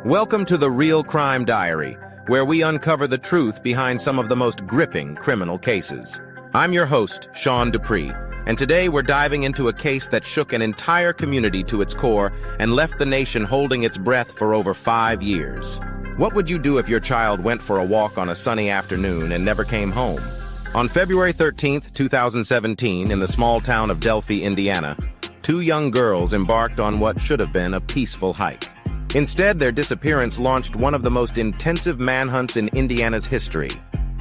Welcome to the Real Crime Diary, where we uncover the truth behind some of the most gripping criminal cases. I'm your host, Sean Dupree, and today we're diving into a case that shook an entire community to its core and left the nation holding its breath for over 5 years. What would you do if your child went for a walk on a sunny afternoon and never came home? On February 13, 2017, in the small town of Delphi, Indiana, 2 young girls embarked on what should have been a peaceful hike. Instead, their disappearance launched one of the most intensive manhunts in Indiana's history.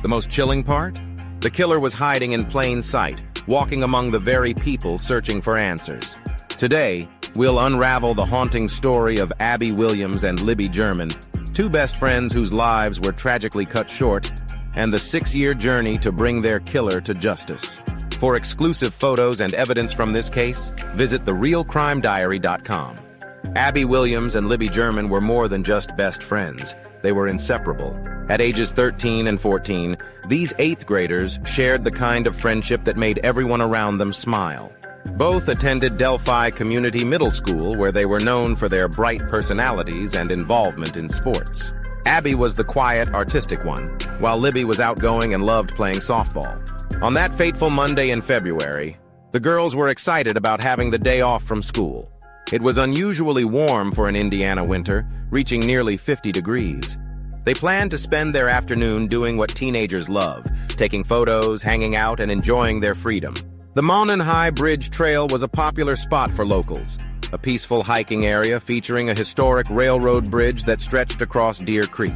The most chilling part? The killer was hiding in plain sight, walking among the very people searching for answers. Today, we'll unravel the haunting story of Abby Williams and Libby German, 2 best friends whose lives were tragically cut short, and the 6-year journey to bring their killer to justice. For exclusive photos and evidence from this case, visit therealcrimediary.com. Abby Williams and Libby German were more than just best friends. They were inseparable. At ages 13 and 14, these 8th graders shared the kind of friendship that made everyone around them smile. Both attended Delphi Community Middle School, where they were known for their bright personalities and involvement in sports. Abby was the quiet, artistic one, while Libby was outgoing and loved playing softball. On that fateful Monday in February, the girls were excited about having the day off from school. It was unusually warm for an Indiana winter, reaching nearly 50 degrees. They planned to spend their afternoon doing what teenagers love, taking photos, hanging out, and enjoying their freedom. The Monon High Bridge Trail was a popular spot for locals, a peaceful hiking area featuring a historic railroad bridge that stretched across Deer Creek.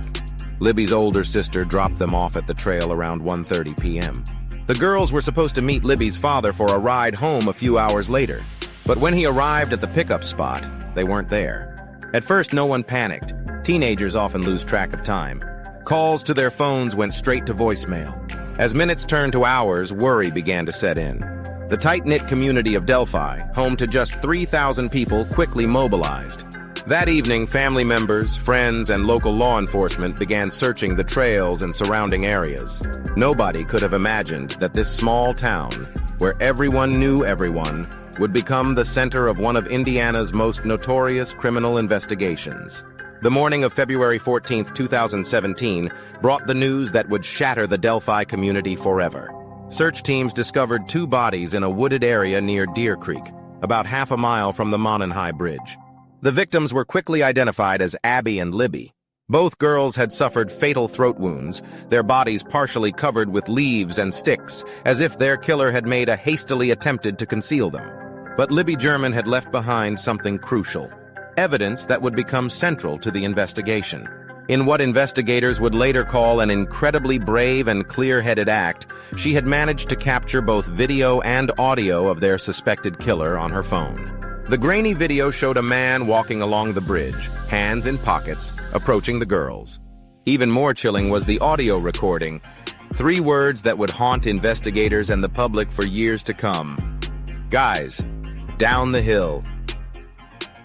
Libby's older sister dropped them off at the trail around 1:30 p.m. The girls were supposed to meet Libby's father for a ride home a few hours later. But when he arrived at the pickup spot, they weren't there. At first, no one panicked. Teenagers often lose track of time. Calls to their phones went straight to voicemail. As minutes turned to hours, worry began to set in. The tight-knit community of Delphi, home to just 3,000 people, quickly mobilized. That evening, family members, friends, and local law enforcement began searching the trails and surrounding areas. Nobody could have imagined that this small town, where everyone knew everyone, would become the center of one of Indiana's most notorious criminal investigations. The morning of February 14, 2017, brought the news that would shatter the Delphi community forever. Search teams discovered 2 bodies in a wooded area near Deer Creek, about half a mile from the Monon High Bridge. The victims were quickly identified as Abby and Libby. Both girls had suffered fatal throat wounds, their bodies partially covered with leaves and sticks, as if their killer had made a hastily attempted to conceal them. But Libby German had left behind something crucial, evidence that would become central to the investigation. In what investigators would later call an incredibly brave and clear-headed act, she had managed to capture both video and audio of their suspected killer on her phone. The grainy video showed a man walking along the bridge, hands in pockets, approaching the girls. Even more chilling was the audio recording, 3 words that would haunt investigators and the public for years to come. Guys, down the hill.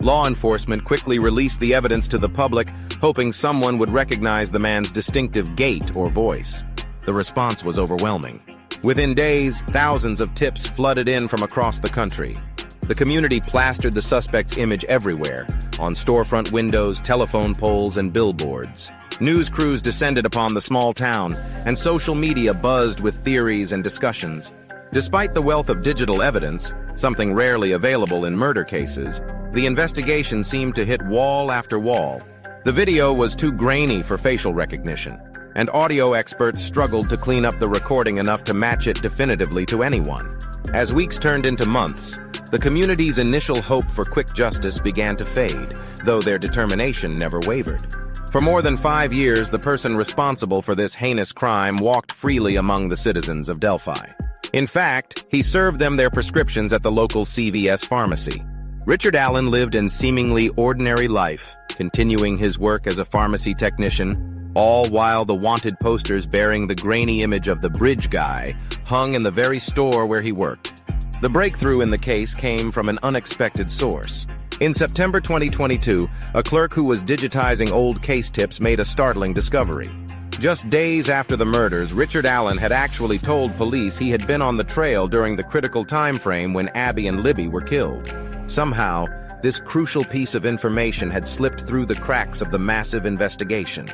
Law enforcement quickly released the evidence to the public, hoping someone would recognize the man's distinctive gait or voice. The response was overwhelming. Within days, thousands of tips flooded in from across the country. The community plastered the suspect's image everywhere, on storefront windows, telephone poles, and billboards. News crews descended upon the small town, and social media buzzed with theories and discussions. Despite the wealth of digital evidence, something rarely available in murder cases, the investigation seemed to hit wall after wall. The video was too grainy for facial recognition, and audio experts struggled to clean up the recording enough to match it definitively to anyone. As weeks turned into months, the community's initial hope for quick justice began to fade, though their determination never wavered. For more than 5 years, the person responsible for this heinous crime walked freely among the citizens of Delphi. In fact, he served them their prescriptions at the local CVS pharmacy. Richard Allen lived a seemingly ordinary life, continuing his work as a pharmacy technician, all while the wanted posters bearing the grainy image of the bridge guy hung in the very store where he worked. The breakthrough in the case came from an unexpected source. In September 2022, a clerk who was digitizing old case tips made a startling discovery. Just days after the murders, Richard Allen had actually told police he had been on the trail during the critical time frame when Abby and Libby were killed. Somehow, this crucial piece of information had slipped through the cracks of the massive investigation.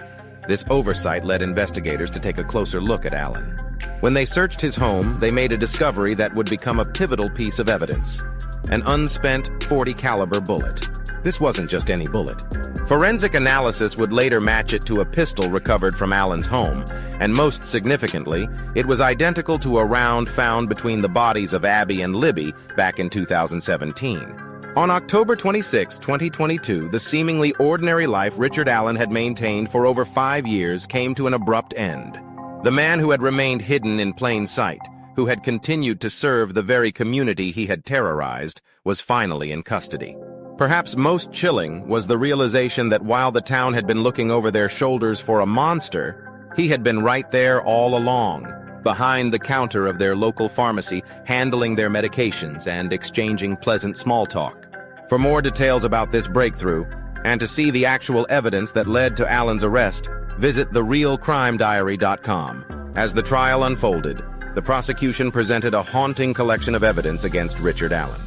This oversight led investigators to take a closer look at Allen. When they searched his home, they made a discovery that would become a pivotal piece of evidence: an unspent .40 caliber bullet. This wasn't just any bullet. Forensic analysis would later match it to a pistol recovered from Allen's home, and most significantly, it was identical to a round found between the bodies of Abby and Libby back in 2017. On October 26, 2022, the seemingly ordinary life Richard Allen had maintained for over 5 years came to an abrupt end. The man who had remained hidden in plain sight, who had continued to serve the very community he had terrorized, was finally in custody. Perhaps most chilling was the realization that while the town had been looking over their shoulders for a monster, he had been right there all along, behind the counter of their local pharmacy, handling their medications and exchanging pleasant small talk. For more details about this breakthrough, and to see the actual evidence that led to Allen's arrest, visit therealcrimediary.com. As the trial unfolded, the prosecution presented a haunting collection of evidence against Richard Allen.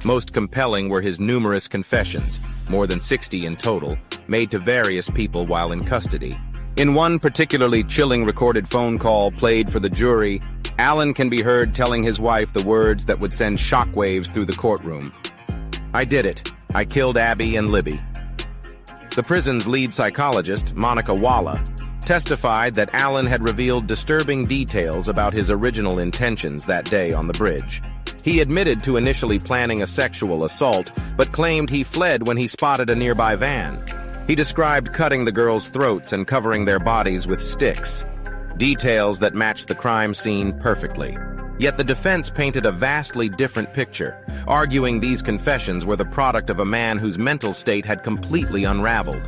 Most compelling were his numerous confessions, more than 60 in total, made to various people while in custody. In one particularly chilling recorded phone call played for the jury, Allen can be heard telling his wife the words that would send shockwaves through the courtroom. "I did it. I killed Abby and Libby." The prison's lead psychologist, Monica Walla, testified that Allen had revealed disturbing details about his original intentions that day on the bridge. He admitted to initially planning a sexual assault, but claimed he fled when he spotted a nearby van. He described cutting the girls' throats and covering their bodies with sticks, details that matched the crime scene perfectly. Yet the defense painted a vastly different picture, arguing these confessions were the product of a man whose mental state had completely unraveled.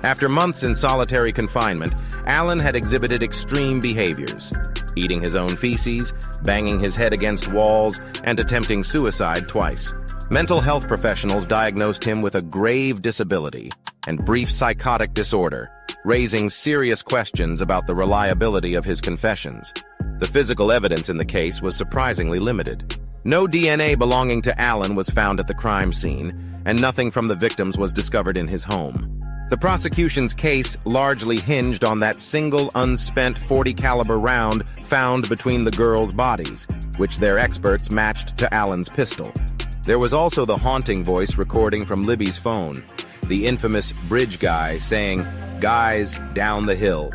After months in solitary confinement, Allen had exhibited extreme behaviors: eating his own feces, banging his head against walls, and attempting suicide twice. Mental health professionals diagnosed him with a grave disability and brief psychotic disorder, raising serious questions about the reliability of his confessions. The physical evidence in the case was surprisingly limited. No DNA belonging to Allen was found at the crime scene, and nothing from the victims was discovered in his home. The prosecution's case largely hinged on that single unspent .40 caliber round found between the girls' bodies, which their experts matched to Allen's pistol. There was also the haunting voice recording from Libby's phone, the infamous bridge guy saying, "Guys, down the hill."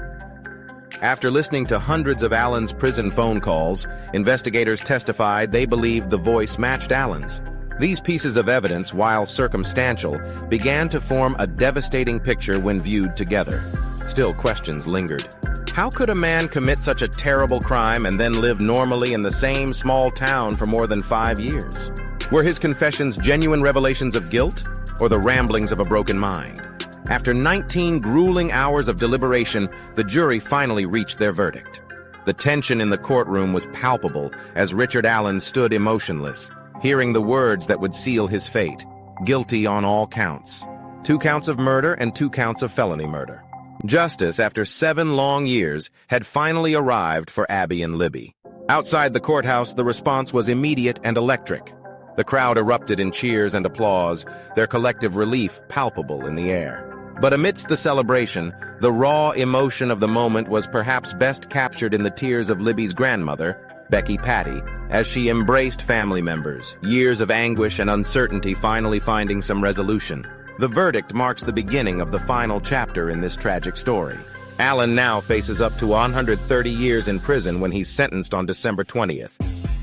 After listening to hundreds of Allen's prison phone calls, investigators testified they believed the voice matched Allen's. These pieces of evidence, while circumstantial, began to form a devastating picture when viewed together. Still, questions lingered. How could a man commit such a terrible crime and then live normally in the same small town for more than 5 years? Were his confessions genuine revelations of guilt, or the ramblings of a broken mind? After 19 grueling hours of deliberation, the jury finally reached their verdict. The tension in the courtroom was palpable as Richard Allen stood emotionless, hearing the words that would seal his fate: guilty on all counts. 2 counts of murder and 2 counts of felony murder. Justice, after 7 long years, had finally arrived for Abby and Libby. Outside the courthouse, the response was immediate and electric. The crowd erupted in cheers and applause, their collective relief palpable in the air. But amidst the celebration, the raw emotion of the moment was perhaps best captured in the tears of Libby's grandmother, Becky Patty, as she embraced family members, years of anguish and uncertainty finally finding some resolution. The verdict marks the beginning of the final chapter in this tragic story. Allen now faces up to 130 years in prison when he's sentenced on December 20th.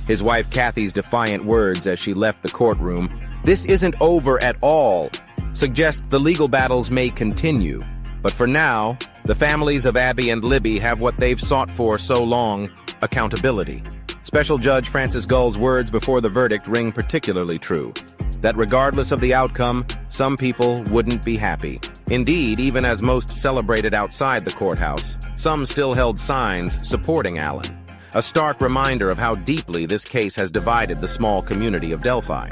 His wife Kathy's defiant words as she left the courtroom, "This isn't over at all," suggest the legal battles may continue. But for now, the families of Abby and Libby have what they've sought for so long: accountability. Special Judge Francis Gull's words before the verdict ring particularly true, that regardless of the outcome, some people wouldn't be happy. Indeed, even as most celebrated outside the courthouse, some still held signs supporting Allen, a stark reminder of how deeply this case has divided the small community of Delphi.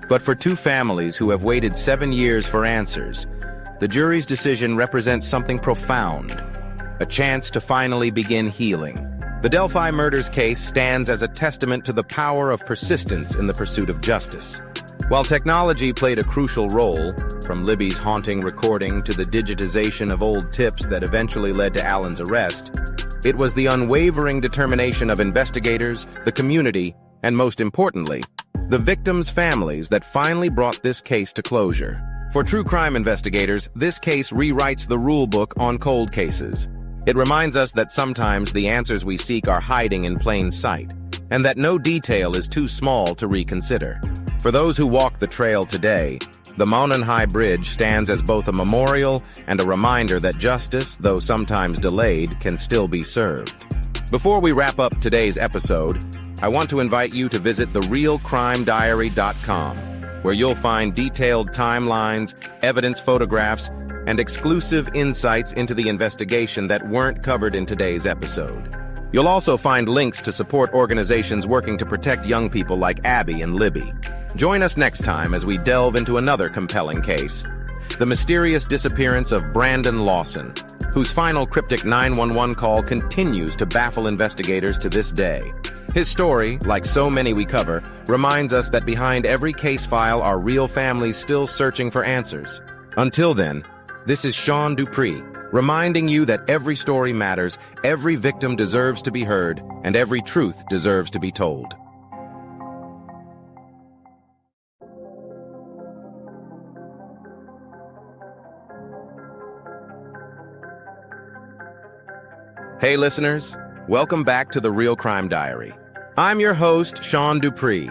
But for 2 families who have waited 7 years for answers, the jury's decision represents something profound, a chance to finally begin healing. The Delphi murders case stands as a testament to the power of persistence in the pursuit of justice. While technology played a crucial role, from Libby's haunting recording to the digitization of old tips that eventually led to Alan's arrest, it was the unwavering determination of investigators, the community, and most importantly, the victims' families that finally brought this case to closure. For true crime investigators, this case rewrites the rulebook on cold cases. It reminds us that sometimes the answers we seek are hiding in plain sight, and that no detail is too small to reconsider. For those who walk the trail today, the High Bridge stands as both a memorial and a reminder that justice, though sometimes delayed, can still be served. Before we wrap up today's episode, I want to invite you to visit therealcrimediary.com, where you'll find detailed timelines, evidence photographs, and exclusive insights into the investigation that weren't covered in today's episode. You'll also find links to support organizations working to protect young people like Abby and Libby. Join us next time as we delve into another compelling case, the mysterious disappearance of Brandon Lawson, whose final cryptic 911 call continues to baffle investigators to this day. His story, like so many we cover, reminds us that behind every case file are real families still searching for answers. Until then, this is Sean Dupree, reminding you that every story matters, every victim deserves to be heard, and every truth deserves to be told. Hey listeners, welcome back to The Real Crime Diary. I'm your host, Sean Dupree.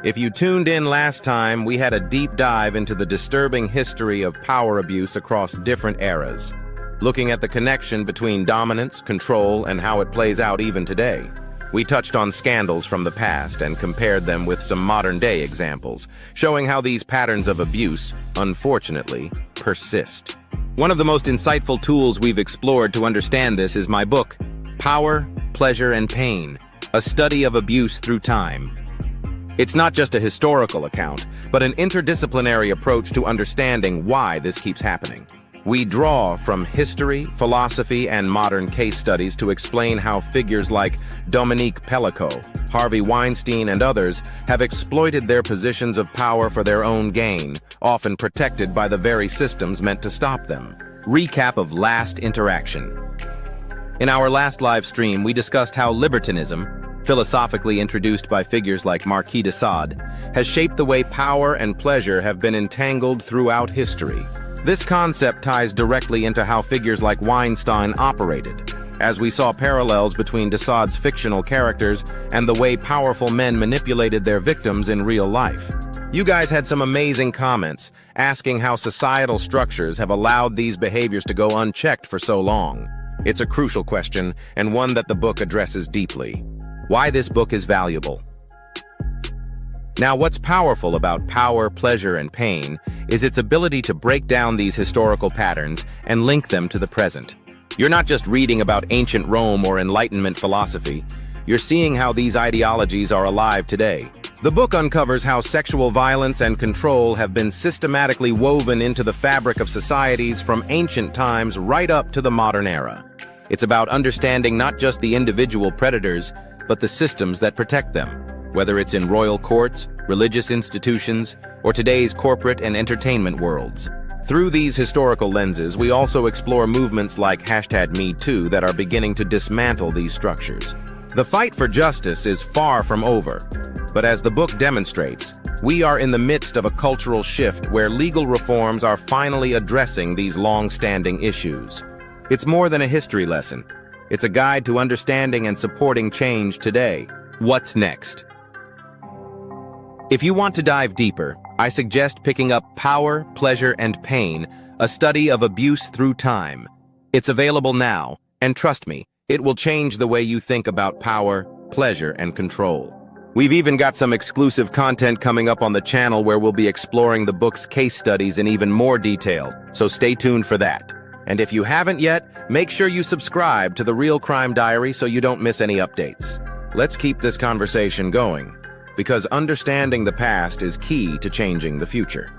If you tuned in last time, we had a deep dive into the disturbing history of power abuse across different eras, looking at the connection between dominance, control, and how it plays out even today. We touched on scandals from the past and compared them with some modern-day examples, showing how these patterns of abuse, unfortunately, persist. One of the most insightful tools we've explored to understand this is my book, Power, Pleasure, and Pain, a study of abuse through time. It's not just a historical account, but an interdisciplinary approach to understanding why this keeps happening. We draw from history, philosophy, and modern case studies to explain how figures like Dominique Pellico, Harvey Weinstein, and others have exploited their positions of power for their own gain, often protected by the very systems meant to stop them. Recap of last interaction. In our last live stream, we discussed how libertinism, philosophically introduced by figures like Marquis de Sade, has shaped the way power and pleasure have been entangled throughout history. This concept ties directly into how figures like Weinstein operated, as we saw parallels between de Sade's fictional characters and the way powerful men manipulated their victims in real life. You guys had some amazing comments, asking how societal structures have allowed these behaviors to go unchecked for so long. It's a crucial question, and one that the book addresses deeply. Why this book is valuable. Now, what's powerful about Power, Pleasure, and Pain is its ability to break down these historical patterns and link them to the present. You're not just reading about ancient Rome or Enlightenment philosophy, you're seeing how these ideologies are alive today. The book uncovers how sexual violence and control have been systematically woven into the fabric of societies from ancient times right up to the modern era. It's about understanding not just the individual predators, but the systems that protect them, whether it's in royal courts, religious institutions, or today's corporate and entertainment worlds. Through these historical lenses, we also explore movements like #MeToo that are beginning to dismantle these structures. The fight for justice is far from over, but as the book demonstrates, we are in the midst of a cultural shift where legal reforms are finally addressing these long-standing issues. It's more than a history lesson. It's a guide to understanding and supporting change today. What's next? If you want to dive deeper, I suggest picking up Power, Pleasure, and Pain, a study of abuse through time. It's available now, and trust me, it will change the way you think about power, pleasure, and control. We've even got some exclusive content coming up on the channel where we'll be exploring the book's case studies in even more detail, so stay tuned for that. And if you haven't yet, make sure you subscribe to The Real Crime Diary so you don't miss any updates. Let's keep this conversation going, because understanding the past is key to changing the future.